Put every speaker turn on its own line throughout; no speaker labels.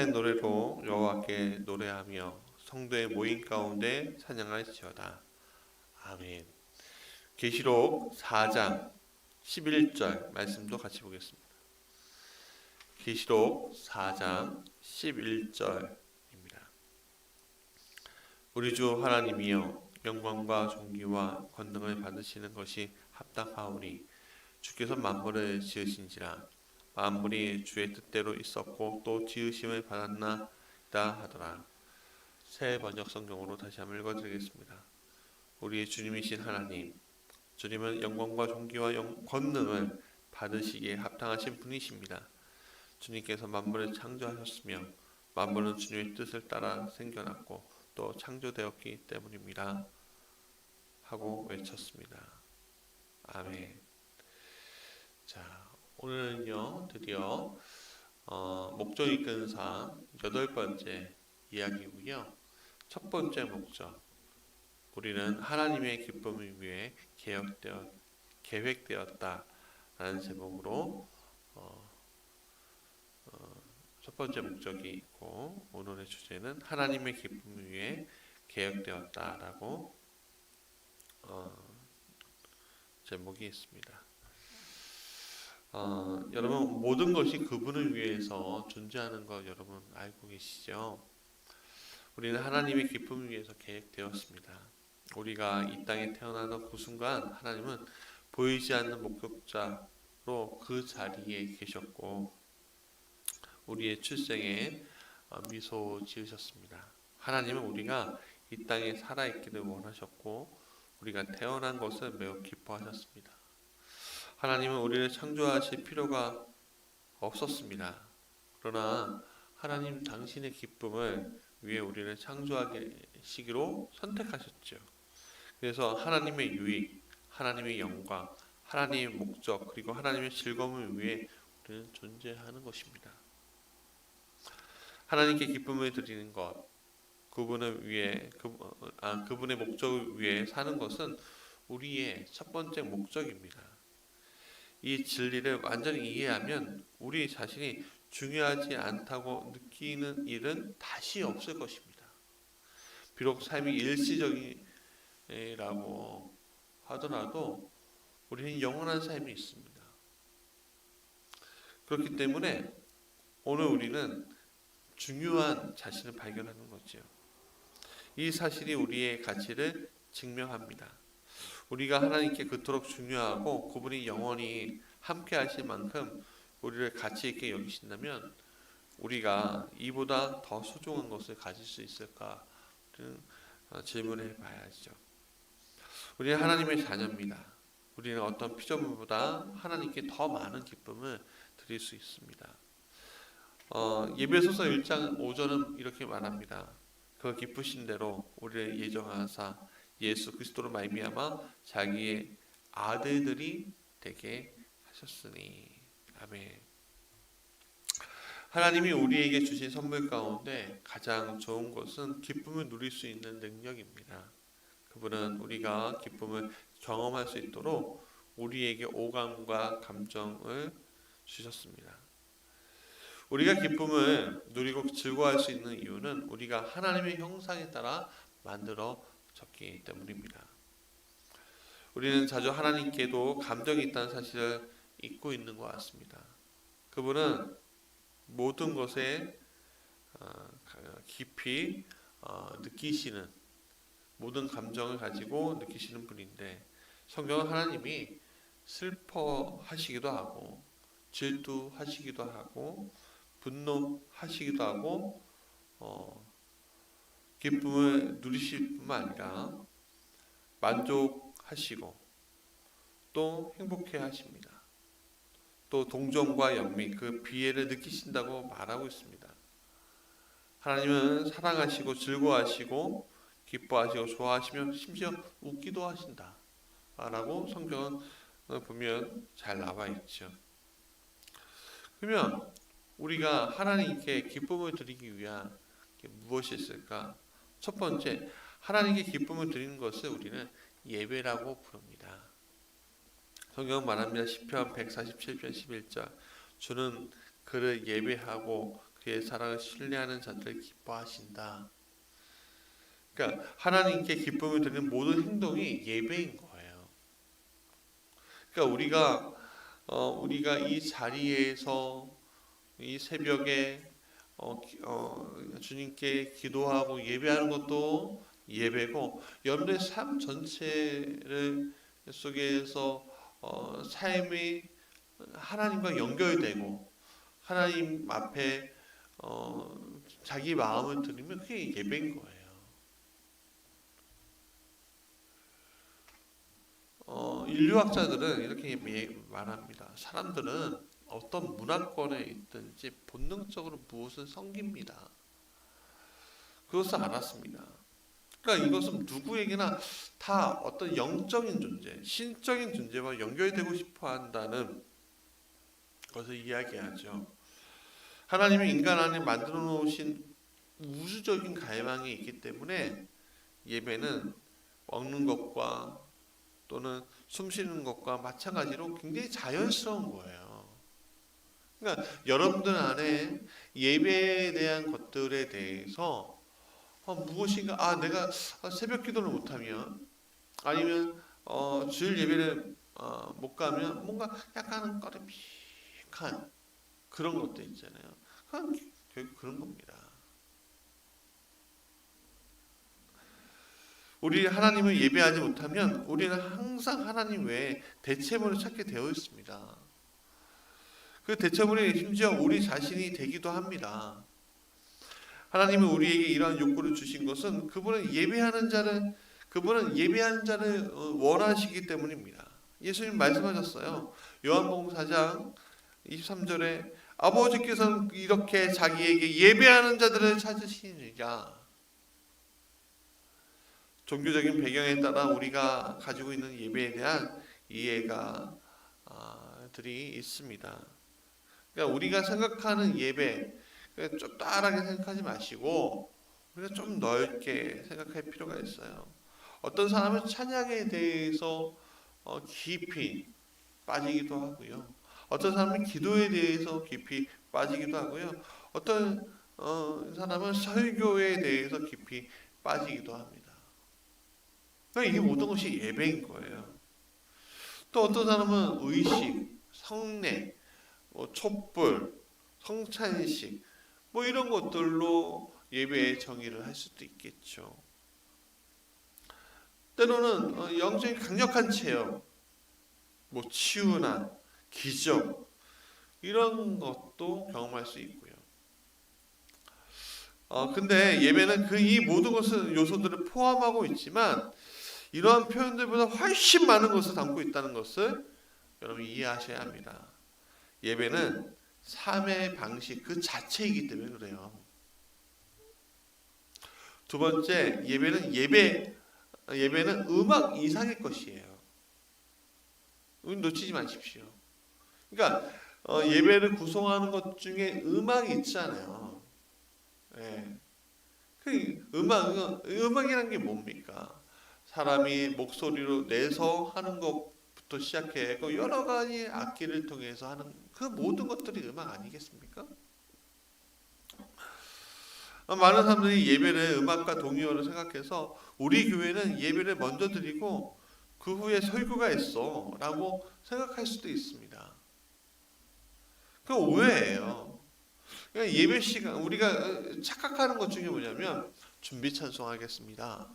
새 노래로 여호와께 노래하며 성도의 모임 가운데 찬양할지어다. 아멘. 계시록 4장 11절 말씀도 같이 보겠습니다. 계시록 4장 11절입니다. 우리 주 하나님이여 영광과 존귀와 권능을 받으시는 것이 합당하오니 주께서 만물을 지으신지라 만물이 주의 뜻대로 있었고 또 지으심을 받았나이다 하더라. 새 번역 성경으로 다시 한번 읽어드리겠습니다. 우리의 주님이신 하나님, 주님은 영광과 존귀와 권능을 받으시기에 합당하신 분이십니다. 주님께서 만물을 창조하셨으며 만물은 주님의 뜻을 따라 생겨났고 또 창조되었기 때문입니다. 하고 외쳤습니다. 아멘. 자, 오늘은요 드디어 목적 이근사 8번째 이야기고요. 첫 번째 목적, 우리는 하나님의 기쁨을 위해 계획되었다라는 제목으로 첫 번째 목적이 있고, 오늘의 주제는 하나님의 기쁨을 위해 계획되었다라고 제목이 있습니다. 여러분, 모든 것이 그분을 위해서 존재하는 것 여러분 알고 계시죠? 우리는 하나님의 기쁨을 위해서 계획되었습니다. 우리가 이 땅에 태어나던 그 순간 하나님은 보이지 않는 목격자로 그 자리에 계셨고 우리의 출생에 미소 지으셨습니다. 하나님은 우리가 이 땅에 살아있기를 원하셨고 우리가 태어난 것을 매우 기뻐하셨습니다. 하나님은 우리를 창조하실 필요가 없었습니다. 그러나 하나님 당신의 기쁨을 위해 우리를 창조하시기로 선택하셨죠. 그래서 하나님의 유익, 하나님의 영광, 하나님의 목적, 그리고 하나님의 즐거움을 위해 우리는 존재하는 것입니다. 하나님께 기쁨을 드리는 것, 그분을 위해 그분의 목적을 위해 사는 것은 우리의 첫 번째 목적입니다. 이 진리를 완전히 이해하면 우리 자신이 중요하지 않다고 느끼는 일은 다시 없을 것입니다. 비록 삶이 일시적이라고 하더라도 우리는 영원한 삶이 있습니다. 그렇기 때문에 오늘 우리는 중요한 자신을 발견하는 거죠. 이 사실이 우리의 가치를 증명합니다. 우리가 하나님께 그토록 중요하고 그분이 영원히 함께 하실 만큼 우리를 가치 있게 여기신다면 우리가 이보다 더 소중한 것을 가질 수 있을까? 질문해 봐야죠. 우리는 하나님의 자녀입니다. 우리는 어떤 피조물보다 하나님께 더 많은 기쁨을 드릴 수 있습니다. 예배소서 1장 5절은 이렇게 말합니다. 그 기쁘신 대로 우리를 예정하사 예수 그리스도로 말미암아 자기의 아들들이 되게 하셨으니. 아멘. 하나님이 우리에게 주신 선물 가운데 가장 좋은 것은 기쁨을 누릴 수 있는 능력입니다. 그분은 우리가 기쁨을 경험할 수 있도록 우리에게 오감과 감정을 주셨습니다. 우리가 기쁨을 누리고 즐거워할 수 있는 이유는 우리가 하나님의 형상에 따라 만들어졌기 때문입니다. 우리는 자주 하나님께도 감정이 있다는 사실을 잊고 있는 것 같습니다. 그분은 모든 것에 깊이 느끼시는, 모든 감정을 가지고 느끼시는 분인데, 성경은 하나님이 슬퍼하시기도 하고 질투하시기도 하고 분노하시기도 하고 기쁨을 누리실 뿐만 아니라 만족하시고 또 행복해 하십니다. 또 동정과 연민, 그 비애를 느끼신다고 말하고 있습니다. 하나님은 사랑하시고 즐거워하시고 기뻐하시고 좋아하시며 심지어 웃기도 하신다 라고 성경은 보면 잘 나와 있죠. 그러면 우리가 하나님께 기쁨을 드리기 위한 무엇이 있을까? 첫 번째, 하나님께 기쁨을 드리는 것을 우리는 예배라고 부릅니다. 성경은 말합니다. 시편 147편 11절, 주는 그를 예배하고 그의 사랑을 신뢰하는 자들을 기뻐하신다. 그러니까 하나님께 기쁨을 드리는 모든 행동이 예배인 거예요. 그러니까 우리가 이 자리에서 이 새벽에 주님께 기도하고 예배하는 것도 예배고, 여러분의 삶 전체를 속에서 삶이 하나님과 연결되고 하나님 앞에 자기 마음을 드리면 그게 예배인 거예요. 인류학자들은 이렇게 말합니다. 사람들은 어떤 문화권에 있든지 본능적으로 무엇을 섬깁니다. 그것을 알았습니다. 그러니까 이것은 누구에게나 다 어떤 영적인 존재, 신적인 존재와 연결되고 싶어 한다는 것을 이야기하죠. 하나님이 인간 안에 만들어 놓으신 우주적인 갈망이 있기 때문에 예배는 먹는 것과 또는 숨 쉬는 것과 마찬가지로 굉장히 자연스러운 거예요. 그러니까 여러분들 안에 예배에 대한 것들에 대해서 무엇인가 내가 새벽 기도를 못하면, 아니면 주일 예배를 못 가면 뭔가 약간은 꺼림칙한 그런 것도 있잖아요. 그건 결국 그런 겁니다. 우리 하나님을 예배하지 못하면 우리는 항상 하나님 외에 대체물을 찾게 되어 있습니다. 그 대체물이 심지어 우리 자신이 되기도 합니다. 하나님은 우리에게 이러한 욕구를 주신 것은 그분은 예배하는 자를 원하시기 때문입니다. 예수님 말씀하셨어요. 요한복음 4장 23절에 아버지께서는 이렇게 자기에게 예배하는 자들을 찾으시느니라. 종교적인 배경에 따라 우리가 가지고 있는 예배에 대한 이해가 들이 있습니다. 그러니까 우리가 생각하는 예배, 좁다하게 생각하지 마시고 우리가 좀 넓게 생각할 필요가 있어요. 어떤 사람은 찬양에 대해서 깊이 빠지기도 하고요. 어떤 사람은 기도에 대해서 깊이 빠지기도 하고요. 어떤 사람은 설교에 대해서 깊이 빠지기도 합니다. 그러니까 이게 모든 것이 예배인 거예요. 또 어떤 사람은 의식, 성례, 촛불, 성찬식 이런 것들로 예배의 정의를 할 수도 있겠죠. 때로는 영적인 강력한 체험, 치유나 기적 이런 것도 경험할 수 있고요. 근데 예배는 이 모든 것을 요소들을 포함하고 있지만 이러한 표현들보다 훨씬 많은 것을 담고 있다는 것을 여러분 이해하셔야 합니다. 예배는 삶의 방식 그 자체이기 때문에 그래요. 두 번째, 예배는 음악 이상의 것이에요. 놓치지 마십시오. 그러니까 예배를 구성하는 것 중에 음악이 있잖아요. 네. 그 음악이란 게 뭡니까? 사람이 목소리로 내서 하는 것부터 시작해 여러 가지 악기를 통해서 하는 그 모든 것들이 음악 아니겠습니까? 많은 사람들이 예배를 음악과 동의어로 생각해서 우리 교회는 예배를 먼저 드리고 그 후에 설교가 있어 라고 생각할 수도 있습니다. 그 오해예요. 그러니까 예배 시간 우리가 착각하는 것 중에 뭐냐면 준비 찬송하겠습니다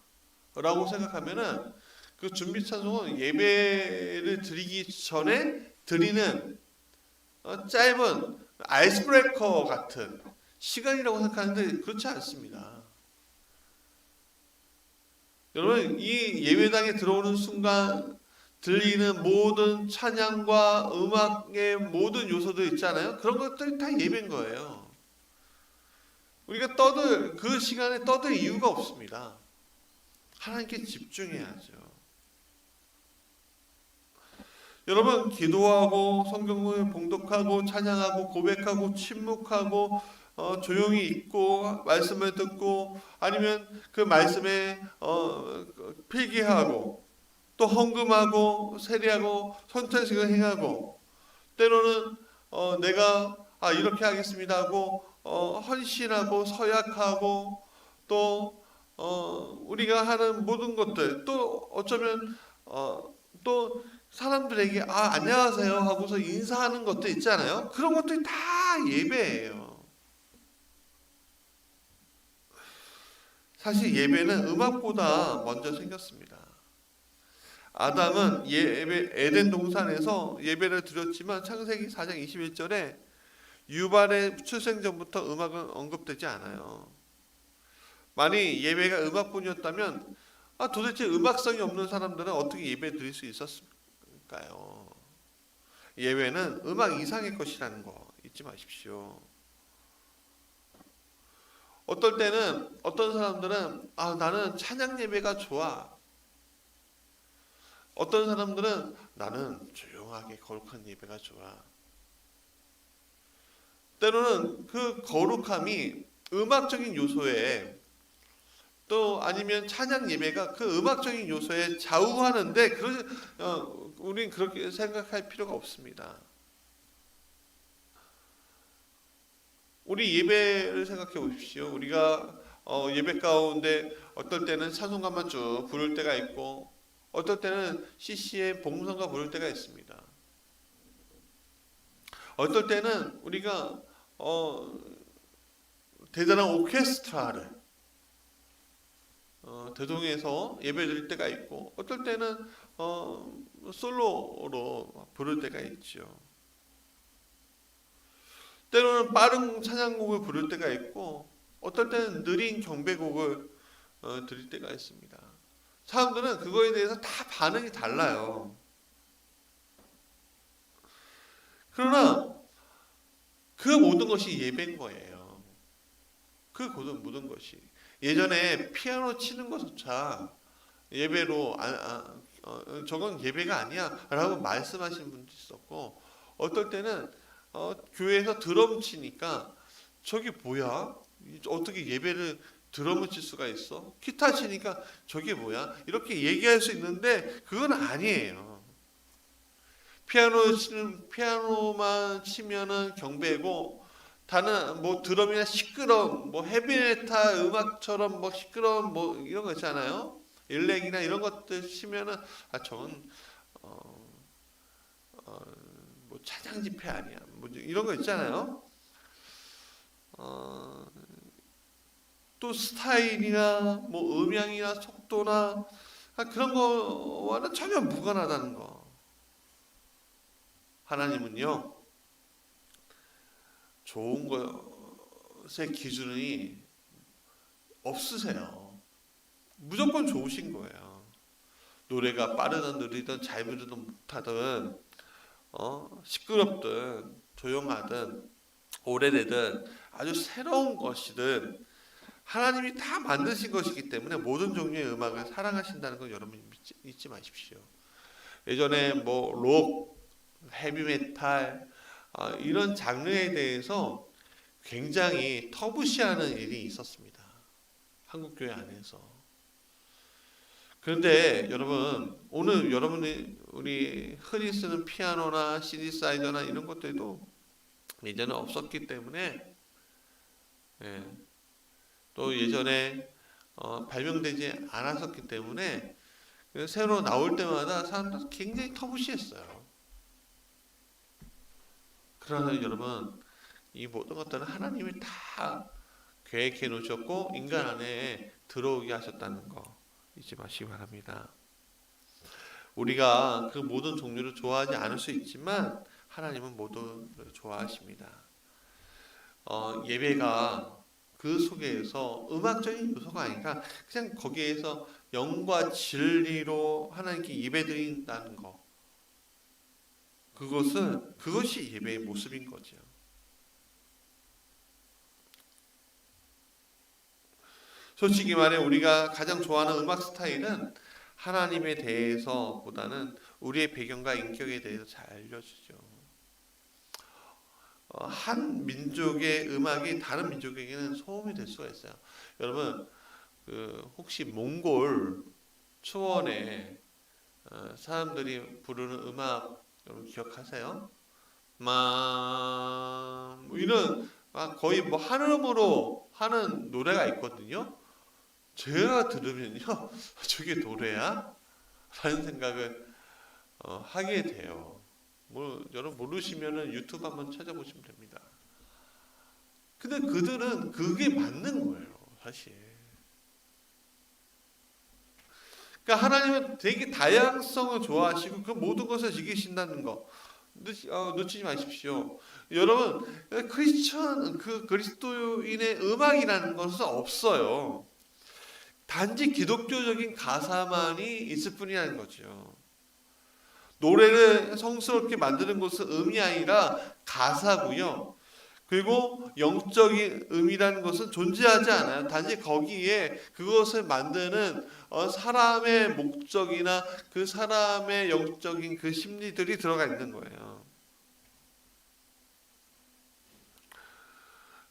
라고 생각하면은 그 준비 찬송은 예배를 드리기 전에 드리는 짧은 아이스 브레이커 같은 시간이라고 생각하는데 그렇지 않습니다. 여러분 이 예배당에 들어오는 순간 들리는 모든 찬양과 음악의 모든 요소들 있잖아요. 그런 것들이 다 예배인 거예요. 우리가 그 시간에 떠들 이유가 없습니다. 하나님께 집중해야죠. 여러분 기도하고 성경을 봉독하고 찬양하고 고백하고 침묵하고 조용히 있고 말씀을 듣고 아니면 그 말씀에 필기하고 또 헌금하고 세례하고 선천식을 행하고 때로는 내가 이렇게 하겠습니다 하고 헌신하고 서약하고 또 우리가 하는 모든 것들 또 어쩌면 또 사람들에게 안녕하세요 하고서 인사하는 것도 있잖아요. 그런 것들이 다 예배예요. 사실 예배는 음악보다 먼저 생겼습니다. 아담은 에덴 동산에서 예배를 드렸지만 창세기 4장 21절에 유발의 출생 전부터 음악은 언급되지 않아요. 만약 예배가 음악뿐이었다면 도대체 음악성이 없는 사람들은 어떻게 예배 드릴 수 있었을까요? 예배는 음악 이상의 것이라는 거 잊지 마십시오. 어떨 때는 어떤 사람들은 나는 찬양 예배가 좋아. 어떤 사람들은 나는 조용하게 거룩한 예배가 좋아. 때로는 그 거룩함이 음악적인 요소에 또 아니면 찬양 예배가 그 음악적인 요소에 좌우하는데 우리는 그렇게 생각할 필요가 없습니다. 우리 예배를 생각해 보십시오. 우리가 예배 가운데 어떨 때는 찬송가만 쭉 부를 때가 있고 어떨 때는 CCM 봉성가 부를 때가 있습니다. 어떨 때는 우리가 대단한 오케스트라를 대동해서 예배드릴 때가 있고 어떨 때는 솔로로 부를 때가 있죠. 때로는 빠른 찬양곡을 부를 때가 있고 어떨 때는 느린 경배곡을 드릴 때가 있습니다. 사람들은 그거에 대해서 다 반응이 달라요. 그러나 그 모든 것이 예배인 거예요. 그 모든 것이 예전에 피아노 치는 것조차 예배로 저건 예배가 아니야 라고 말씀하시는 분도 있었고 어떨 때는 교회에서 드럼 치니까 저게 뭐야? 어떻게 예배를 드럼을 칠 수가 있어? 기타 치니까 저게 뭐야? 이렇게 얘기할 수 있는데 그건 아니에요. 피아노만 치면은 경배고 다른 뭐 드럼이나 시끄러운 뭐 헤비메탈 음악처럼 뭐 시끄러운 뭐 이런 거 있잖아요. 일렉이나 이런 것들 치면은 저건 뭐 찬양 집회 아니야. 뭐 이런 거 있잖아요. 또 스타일이나 뭐 음향이나 속도나 그런 거와는 전혀 무관하다는 거. 하나님은요 좋은 것의 기준이 없으세요. 무조건 좋으신 거예요. 노래가 빠르든 느리든 잘 부르든 못하든 시끄럽든 조용하든 오래되든 아주 새로운 것이든 하나님이 다 만드신 것이기 때문에 모든 종류의 음악을 사랑하신다는 건 여러분 잊지 마십시오. 예전에 뭐 록, 헤비메탈 이런 장르에 대해서 굉장히 터부시하는 일이 있었습니다. 한국 교회 안에서. 그런데 여러분 오늘 여러분이 우리 흔히 쓰는 피아노나 시디사이저나 이런 것들도 예전에 없었기 때문에 또 예전에 발명되지 않았었기 때문에 새로 나올 때마다 사람들 굉장히 터부시했어요. 그러나 여러분 이 모든 것들은 하나님이 다 계획해 놓으셨고 인간 안에 들어오게 하셨다는 거 잊지 마시기 바랍니다. 우리가 그 모든 종류를 좋아하지 않을 수 있지만 하나님은 모두를 좋아하십니다. 예배가 그 속에서 음악적인 요소가 아니라 그냥 거기에서 영과 진리로 하나님께 예배드린다는 거. 그것이 예배의 모습인 거죠. 솔직히 말해 우리가 가장 좋아하는 음악 스타일은 하나님에 대해서보다는 우리의 배경과 인격에 대해서 잘 알려주죠. 한 민족의 음악이 다른 민족에게는 소음이 될 수가 있어요. 여러분 혹시 몽골 초원에 사람들이 부르는 음악 여러분 기억하세요? 뭐 이런 거의 뭐 한음으로 하는 노래가 있거든요. 제가 들으면요, 저게 노래야? 라는 생각을 하게 돼요. 뭐 여러분 모르시면은 유튜브 한번 찾아보시면 됩니다. 근데 그들은 그게 맞는 거예요, 사실. 그러니까 하나님은 되게 다양성을 좋아하시고 그 모든 것을 지키신다는 거 놓치지 마십시오. 여러분 크리스천 그리스도인의 음악이라는 것은 없어요. 단지 기독교적인 가사만이 있을 뿐이라는 거죠. 노래를 성스럽게 만드는 것은 음이 아니라 가사고요. 그리고 영적인 음이라는 것은 존재하지 않아요. 단지 거기에 그것을 만드는 사람의 목적이나 그 사람의 영적인 그 심리들이 들어가 있는 거예요.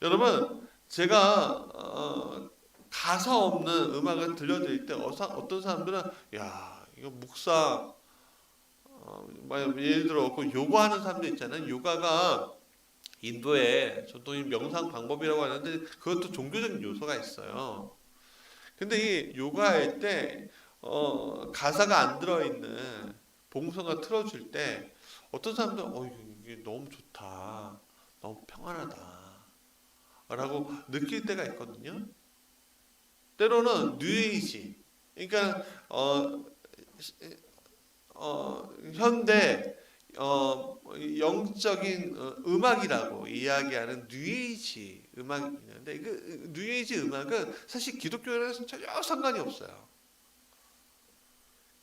여러분, 제가 가사 없는 음악을 들려드릴 때 어떤 사람들은 야 이거 목사 예를 들어 그 요가하는 사람들 있잖아요. 요가가 인도의 전통적인 명상 방법이라고 하는데 그것도 종교적인 요소가 있어요. 근데 이 요가할 때 가사가 안 들어있는 봉성을 틀어줄 때 어떤 사람들은 이게 너무 좋다, 너무 평안하다 라고 느낄 때가 있거든요. 때로는 뉴에이지, 그러니까 현대 영적인 음악이라고 이야기하는 뉴에이지 음악이 있는데 그 뉴에이지 음악은 사실 기독교랑 전혀 상관이 없어요.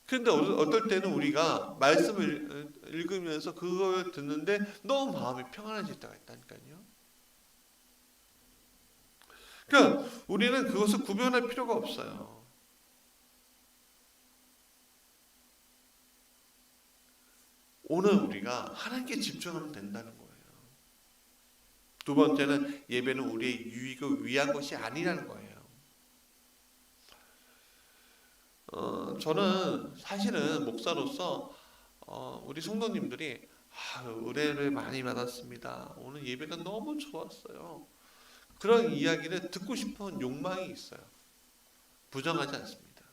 그런데 어떨 때는 우리가 말씀을 읽으면서 그걸 듣는데 너무 마음이 평안해질 때가 있다니까요. 그러니까 우리는 그것을 구별할 필요가 없어요. 오늘 우리가 하나님께 집중하면 된다는 거예요. 두 번째는 예배는 우리의 유익을 위한 것이 아니라는 거예요. 저는 사실은 목사로서 우리 성도님들이 은혜를 많이 받았습니다. 오늘 예배가 너무 좋았어요. 그런 이야기를 듣고 싶은 욕망이 있어요. 부정하지 않습니다.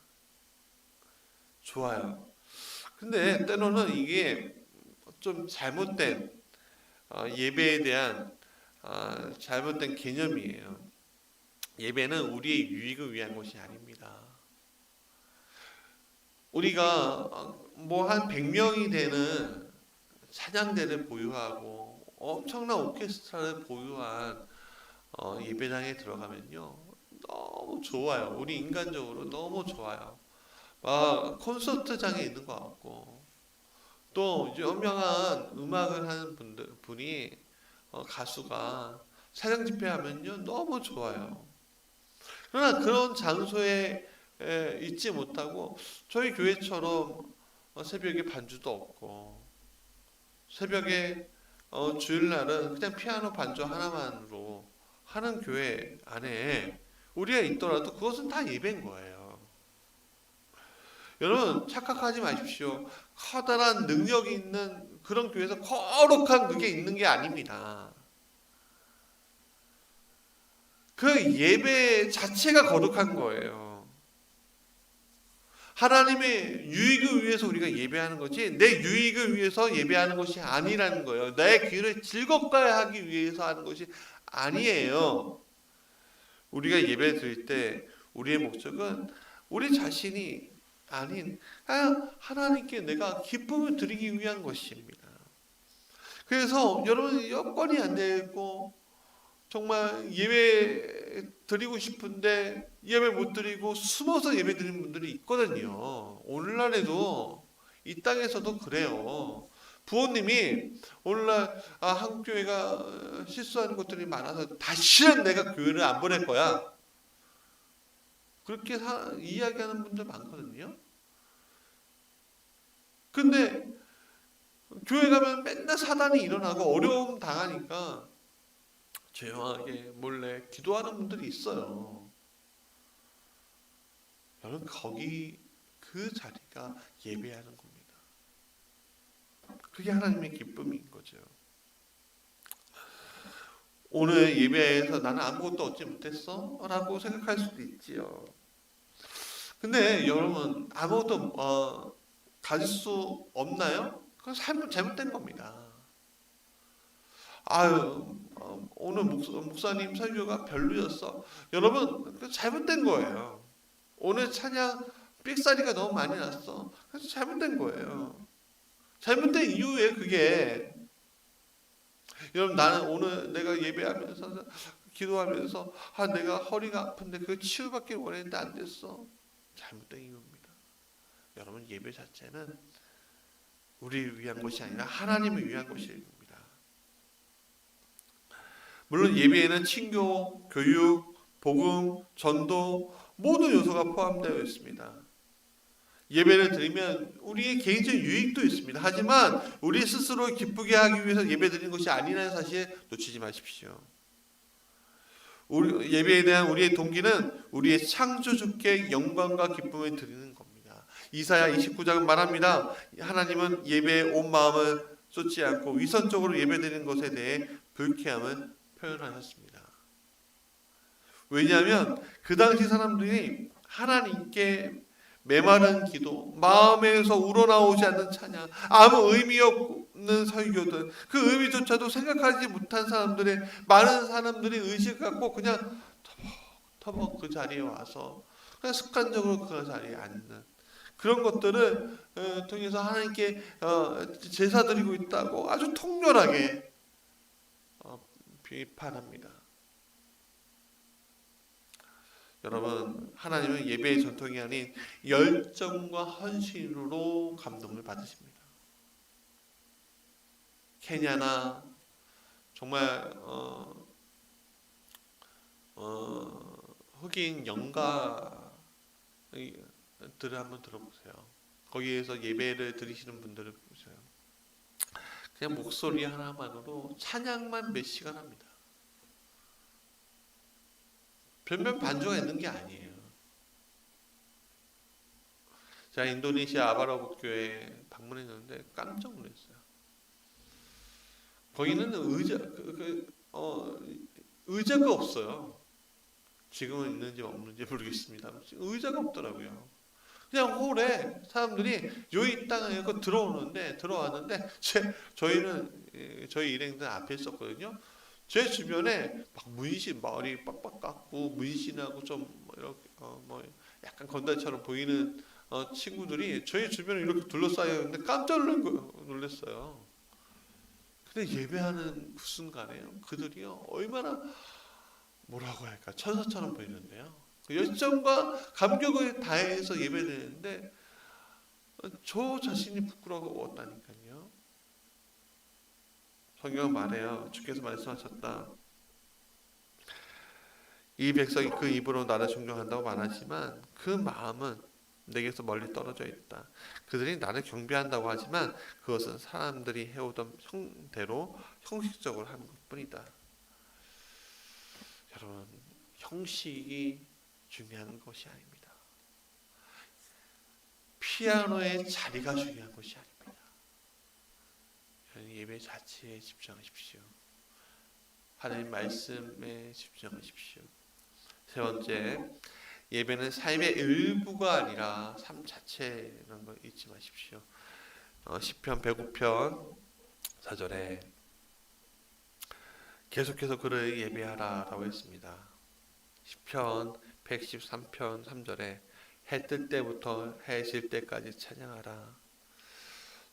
좋아요. 근데 때로는 이게 좀 잘못된 예배에 대한 잘못된 개념이에요. 예배는 우리의 유익을 위한 것이 아닙니다. 우리가 뭐 한 100명이 되는 찬양대를 보유하고 엄청난 오케스트라를 보유한 예배당에 들어가면요 너무 좋아요. 우리 인간적으로 너무 좋아요. 막 콘서트장에 있는 것 같고 또 유명한 음악을 하는 분이 가수가 사장 집회하면요 너무 좋아요. 그러나 그런 장소에 있지 못하고 저희 교회처럼 새벽에 반주도 없고 새벽에 주일날은 그냥 피아노 반주 하나만으로 하는 교회 안에 우리가 있더라도 그것은 다 예배인 거예요. 여러분 착각하지 마십시오. 커다란 능력이 있는 그런 교회에서 거룩한 그게 있는 게 아닙니다. 그 예배 자체가 거룩한 거예요. 하나님의 유익을 위해서 우리가 예배하는 거지 내 유익을 위해서 예배하는 것이 아니라는 거예요. 내 귀를 즐겁게 하기 위해서 하는 것이 아니에요. 우리가 예배 드릴 때 우리의 목적은 우리 자신이 아닌 하나님께 내가 기쁨을 드리기 위한 것입니다. 그래서 여러분 여건이 안 되고 정말 예배 드리고 싶은데 예배 못 드리고 숨어서 예배 드리는 분들이 있거든요. 오늘날에도 이 땅에서도 그래요. 부모님이 오늘날 한국 교회가 실수하는 것들이 많아서 다시는 내가 교회를 안 보낼 거야. 그렇게 이야기하는 분들 많거든요. 근데 교회 가면 맨날 사단이 일어나고 어려움 당하니까 조용하게 몰래 기도하는 분들이 있어요. 여러분 거기 그 자리가 예배하는 겁니다. 그게 하나님의 기쁨인 거죠. 오늘 예배에서 나는 아무것도 얻지 못했어? 라고 생각할 수도 있지요. 근데 여러분 아무것도 가질 수 없나요? 그건 잘못된 겁니다. 아유, 오늘 목사님 설교가 별로였어. 여러분, 그 잘못된 거예요. 오늘 찬양 삑사리가 너무 많이 났어. 그래서 잘못된 거예요. 잘못된 이유에 그게 여러분 나는 오늘 내가 예배하면서 기도하면서 내가 허리가 아픈데 그 치유받길 원했는데 안 됐어. 잘못된 이유입니다. 여러분 예배 자체는 우리를 위한 것이 아니라 하나님을 위한 것입니다. 물론 예배에는 친교, 교육, 복음, 전도 모든 요소가 포함되어 있습니다. 예배를 드리면 우리의 개인적 유익도 있습니다. 하지만 우리 스스로 기쁘게 하기 위해서 예배 드리는 것이 아니라는 사실 놓치지 마십시오. 우리 예배에 대한 우리의 동기는 우리의 창조주께 영광과 기쁨을 드리는 겁니다. 이사야 29장은 말합니다. 하나님은 예배에 온 마음을 쏟지 않고 위선적으로 예배드리는 것에 대해 불쾌함을 표현하셨습니다. 왜냐하면 그 당시 사람들이 하나님께 메마른 기도, 마음에서 우러나오지 않는 찬양, 아무 의미 없는 설교들, 그 의미조차도 생각하지 못한 사람들의 많은 사람들이 의식 갖고 그냥 터벅터벅 그 자리에 와서 그냥 습관적으로 그 자리에 앉는 그런 것들을 통해서 하나님께 제사 드리고 있다고 아주 통렬하게 비판합니다. 여러분 하나님은 예배의 전통이 아닌 열정과 헌신으로 감동을 받으십니다. 케냐나 정말 흑인 영가들을 한번 들어보세요. 거기에서 예배를 드리시는 분들을 보세요. 그냥 목소리 하나만으로 찬양만 몇 시간 합니다. 별별 반주가 있는 게 아니에요. 제가 인도네시아 아바라봇 교회에 방문했는데 깜짝 놀랐어요. 거기는 의자가 없어요. 지금은 있는지 없는지 모르겠습니다. 의자가 없더라고요. 그냥 홀에 사람들이 여기 땅에 들어왔는데 저희 일행들 앞에 있었거든요. 제 주변에 막 문신 머리 빡빡 깎고 문신하고 좀 이렇게 약간 건달처럼 보이는 친구들이 저희 주변에 이렇게 둘러싸여 있는데 깜짝 놀랐어요. 근데 예배하는 그 순간에요, 그들이요 얼마나 뭐라고 할까 천사처럼 보이는데요. 그 열정과 감격을 다해서 예배드리는데 저 자신이 부끄러웠다니까요. 성경은 말해요. 주께서 말씀하셨다. 이 백성이 그 입으로 나를 존경한다고 말하지만 그 마음은 내게서 멀리 떨어져 있다. 그들이 나를 경배한다고 하지만 그것은 사람들이 해오던 형대로 형식적으로 하는 것뿐이다. 여러분 형식이 중요한 것이 아닙니다. 피아노의 자리가 중요한 것이 아닙니다. 예배 자체에 집중하십시오. 하나님 말씀에 집중하십시오. 세 번째, 예배는 삶의 일부가 아니라 삶 자체라는 걸 잊지 마십시오. 시편 105편 4절에 계속해서 그를 예배하라라고 했습니다. 시편 113편 3절에 해 뜰 때부터 해 질 때까지 찬양하라.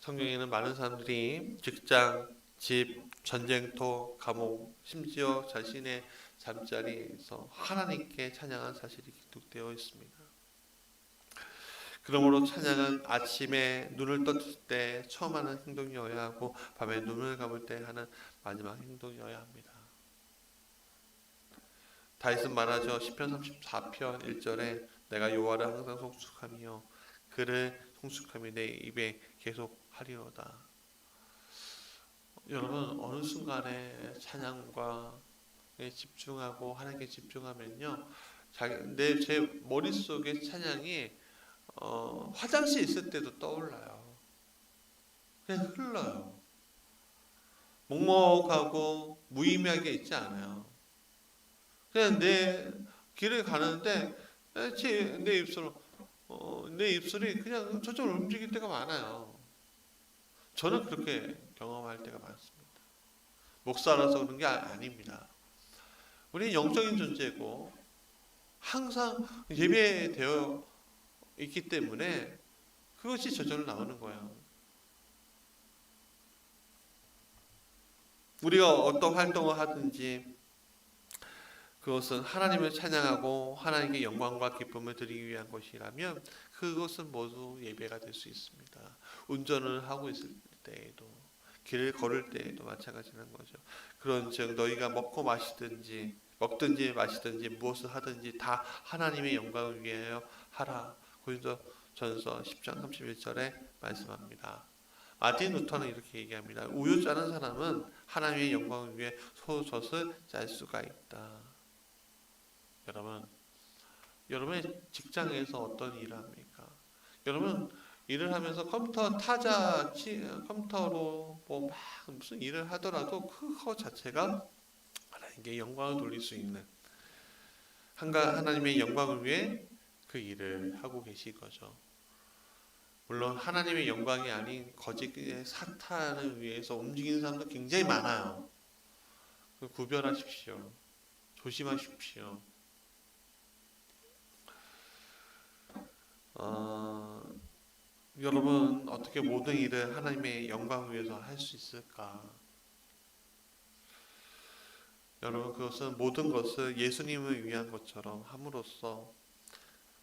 성경에는 많은 사람들이 직장, 집, 전쟁터, 감옥, 심지어 자신의 잠자리에서 하나님께 찬양한 사실이 기록되어 있습니다. 그러므로 찬양은 아침에 눈을 떴을 때 처음 하는 행동이어야 하고 밤에 눈을 감을 때 하는 마지막 행동이어야 합니다. 다윗은 말하죠. 시편 34편 1절에 내가 여호와를 항상 송축하며 그를 송축함이 내 입에 계속 하리로다. 여러분 어느 순간에 찬양과 집중하고 하나님께 집중하면요, 제 머릿속에 찬양이 화장실 있을 때도 떠올라요. 그냥 흘러요. 먹먹하고 무의미하게 있지 않아요. 그냥 내 길을 가는데 내 입술이 그냥 저절로 움직일 때가 많아요. 저는 그렇게 경험할 때가 많습니다. 목사라서 그런 게 아닙니다. 우리는 영적인 존재고 항상 예배되어 있기 때문에 그것이 저절로 나오는 거예요. 우리가 어떤 활동을 하든지 그것은 하나님을 찬양하고 하나님께 영광과 기쁨을 드리기 위한 것이라면 그것은 모두 예배가 될 수 있습니다. 운전을 하고 있을 때에도 길을 걸을 때에도 마찬가지라는 거죠. 그런즉 너희가 먹든지 마시든지 무엇을 하든지 다 하나님의 영광을 위하여 하라. 고린도전서 10장 31절에 말씀합니다. 마틴 루터는 이렇게 얘기합니다. 우유 짜는 사람은 하나님의 영광을 위해 소젖을 짤 수가 있다. 여러분의 직장에서 어떤 일을 합니까? 여러분 일을 하면서 컴퓨터로 뭐 막 무슨 일을 하더라도 그거 자체가 하나님께 영광을 돌릴 수 있는 하나님의 영광을 위해 그 일을 하고 계신 거죠. 물론 하나님의 영광이 아닌 거짓의 사탄을 위해서 움직이는 사람도 굉장히 많아요. 구별하십시오. 조심하십시오. 여러분 어떻게 모든 일을 하나님의 영광을 위해서 할 수 있을까? 여러분 그것은 모든 것을 예수님을 위한 것처럼 함으로써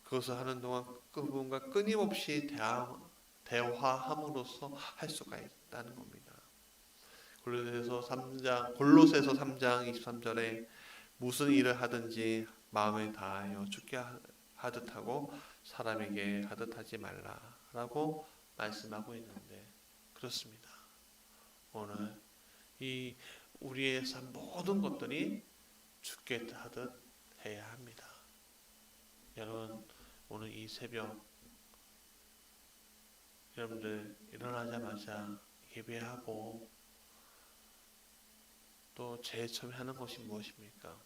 그것을 하는 동안 그분과 끊임없이 대화함으로써 할 수가 있다는 겁니다. 골로새서 3장 23절에 무슨 일을 하든지 마음을 다하여 주께 하듯 하고 사람에게 하듯 하지 말라라고 말씀하고 있는데 그렇습니다. 오늘 이 우리의 삶 모든 것들이 주께 하듯 해야 합니다. 여러분 오늘 이 새벽 여러분들 일어나자마자 예배하고 또 제일 처음에 하는 것이 무엇입니까?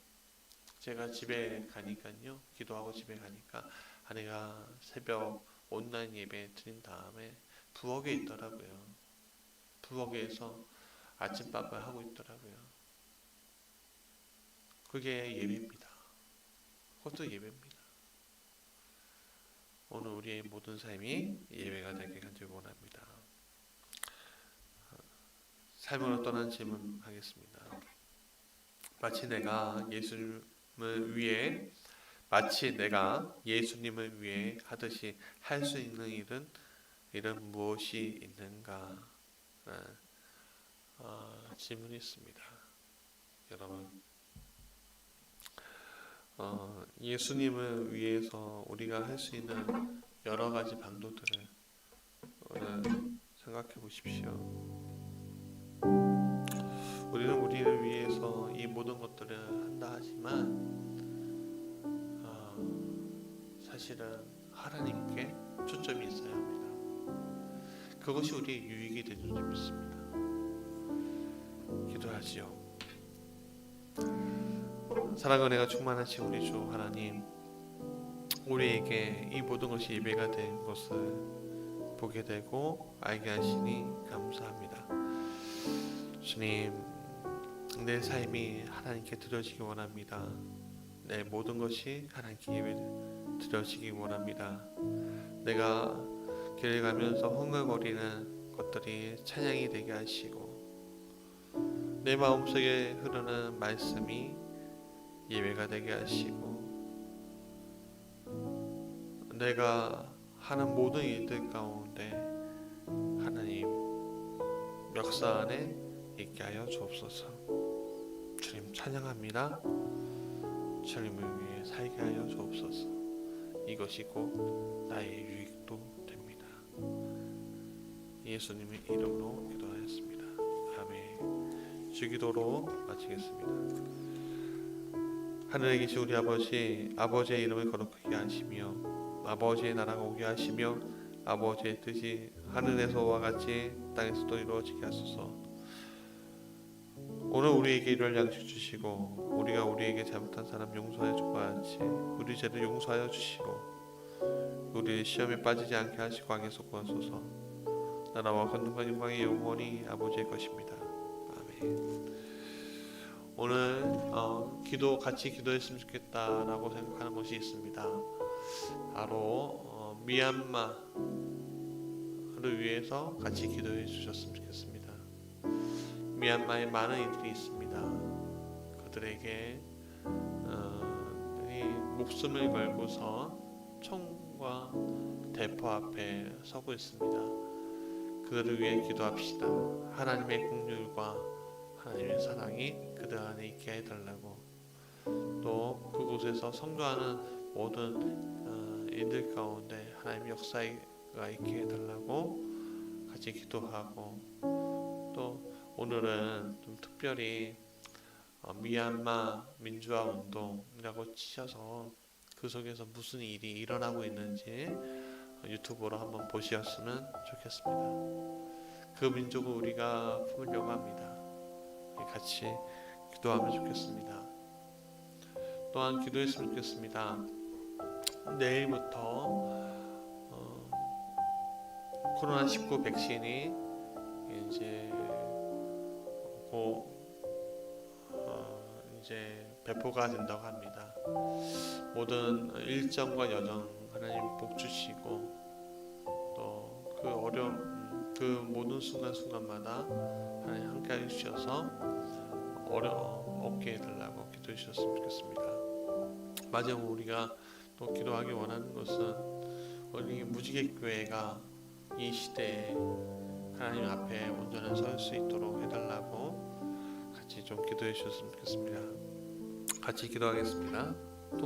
제가 집에 가니까요, 기도하고 집에 가니까 아내가 새벽 온라인 예배 드린 다음에 부엌에 있더라고요. 부엌에서 아침밥을 하고 있더라고요. 그게 예배입니다. 그것도 예배입니다. 오늘 우리의 모든 삶이 예배가 되게 간절히 원합니다. 삶으로 떠난 질문 하겠습니다. 마치 내가 예수님을 위해 하듯이 할 수 있는 일은 무엇이 있는가? 질문이 있습니다. 여러분, 예수님을 위해서 우리가 할 수 있는 여러 가지 방도들을 생각해 보십시오. 우리는 우리를 위해서 이 모든 것들을 한다 하지만 사실은 하나님께 초점이 있어야 합니다. 그것이 우리의 유익이 되는 줄 믿습니다. 기도하지요. 사랑과 은혜가 충만하신 우리 주 하나님, 우리에게 이 모든 것이 예배가 된 것을 보게 되고 알게 하시니 감사합니다. 주님, 내 삶이 하나님께 드려지기 원합니다. 내 모든 것이 하나님께 예배 드려지기 원합니다. 내가 길을 가면서 흥얼거리는 것들이 찬양이 되게 하시고 내 마음속에 흐르는 말씀이 예배가 되게 하시고 내가 하는 모든 일들 가운데 하나님 역사 안에 있게 하여 주옵소서. 주님 찬양합니다. 주님을 위해 살게 하여 주옵소서. 이것이 곧 나의 유익도 됩니다. 예수님의 이름으로 기도하였습니다. 아멘. 주기도로 마치겠습니다. 하늘에 계신 우리 아버지, 아버지의 이름을 거룩하게 하시며 아버지의 나라가 오게 하시며 아버지의 뜻이 하늘에서와 같이 땅에서도 이루어지게 하소서. 오늘 우리에게 일할 양식 주시고 우리가 우리에게 잘못한 사람 용서하여 준 것 같이 우리 죄를 용서하여 주시고 우리 시험에 빠지지 않게 하시고 악에서 구하소서. 나라와 권능과 영광이 영원히 아버지의 것입니다. 아멘. 오늘 같이 기도했으면 좋겠다라고 생각하는 것이 있습니다. 바로 미얀마를 위해서 같이 기도해 주셨으면 좋겠습니다. 미얀마에 많은 이들이 있습니다. 그들에게 이 목숨을 걸고서 총과 대포 앞에 서고 있습니다. 그들을 위해 기도합시다. 하나님의 긍휼과 하나님의 사랑이 그들 안에 있게 해달라고, 또 그곳에서 성도하는 모든 이들 가운데 하나님의 역사가 있게 해달라고 같이 기도하고, 또 오늘은 좀 특별히 미얀마 민주화 운동이라고 치셔서 그 속에서 무슨 일이 일어나고 있는지 유튜브로 한번 보셨으면 좋겠습니다. 그 민족을 우리가 품으려고 합니다. 같이 기도하면 좋겠습니다. 또한 기도했으면 좋겠습니다. 내일부터 코로나19 백신이 이제 이제 배포가 된다고 합니다. 모든 일정과 여정 하나님 복 주시고, 또 그 모든 순간순간마다 하나님 함께 해주셔서 없게 해달라고 기도해 주셨으면 좋겠습니다. 마지막으로 우리가 또 기도하기 원하는 것은 우리 무지개 교회가 이 시대에 하나님 앞에 온전히 설 수 있도록 해달라고 같이 좀 기도해 주셨으면 좋겠습니다. 같이 기도하겠습니다.